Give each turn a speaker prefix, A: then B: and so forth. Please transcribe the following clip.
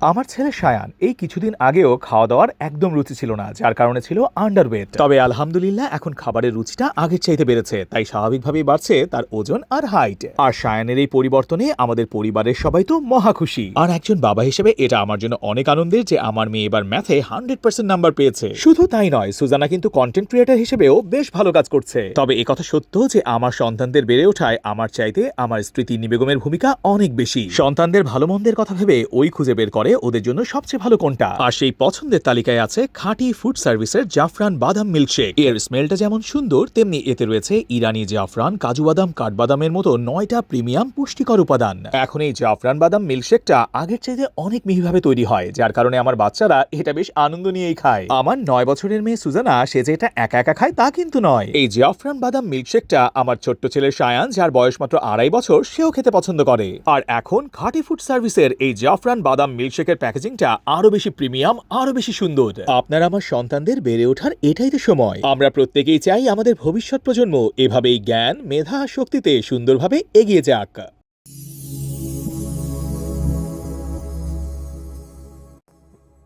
A: আমার ছেলে সায়ান এই কিছুদিন আগেও খাওয়া দাওয়ার একদম রুচি ছিল না, যার কারণে ছিল আন্ডারওয়েট। তবে আলহামদুলিল্লাহ এখন খাবারের রুচিটা আগের চাইতে বেড়েছে, তাই স্বাভাবিকভাবেই বাড়ছে তার ওজন আর হাইট। আর সায়ানের এই পরিবর্তনে আমাদের পরিবারের সবাই তো মহা খুশি। আর একজন বাবা হিসেবে এটা আমার জন্য অনেক আনন্দের যে আমার মেয়ে এবার ম্যাথে 100% নাম্বার পেয়েছে। শুধু তাই নয়, সুজানা কিন্তু কন্টেন্ট ক্রিয়েটর হিসেবেও বেশ ভালো কাজ করছে। তবে একথা সত্য যে আমার সন্তানদের বেড়ে ওঠায় আমার চাইতে আমার স্ত্রী তিন্নি বেগমের ভূমিকা অনেক বেশি। সন্তানদের ভালো মন্দের কথা ভেবে ওই খুঁজে বের করে ওদের জন্য সবচেয়ে ভালো কোনটা। আর সেই পছন্দের তালিকায় আছে খাঁটি ফুড সার্ভিসের জাফরান বাদাম মিল্কশেক। এর স্মেলটা যেমন সুন্দর, তেমনি এতে রয়েছে ইরানি জাফরান, কাজু বাদাম, কাঠবাদামের মতো 9টা প্রিমিয়াম পুষ্টিকর উপাদান। এখন এই জাফরান বাদাম মিল্কশেকটা আগের চাইতে অনেক মিহিভাবে তৈরি হয়, যার কারণে আমার বাচ্চারা এটা বেশ আনন্দ নিয়েই খায়। আমার 9 বছরের মেয়ে সুজানা, সে যে এটা একা একা খায় তা কিন্তু নয়। এই জাফরান বাদাম মিল্কশেকটা আমার ছোট্ট ছেলে সায়ান, যার বয়স মাত্র 2.5 বছর, সেও খেতে পছন্দ করে। আর এখন খাঁটি ফুড সার্ভিসের এই জাফরান বাদাম মিল্কশেকের প্যাকেজিংটা আরো বেশি প্রিমিয়াম, আরো বেশি সুন্দর। আপনার আমার সন্তানদের বেড়ে ওঠার এটাই তো সময়। আমরা প্রত্যেকেই চাই আমাদের ভবিষ্যৎ প্রজন্ম এভাবেই জ্ঞান, মেধা, শক্তিতে সুন্দরভাবে এগিয়ে যাক।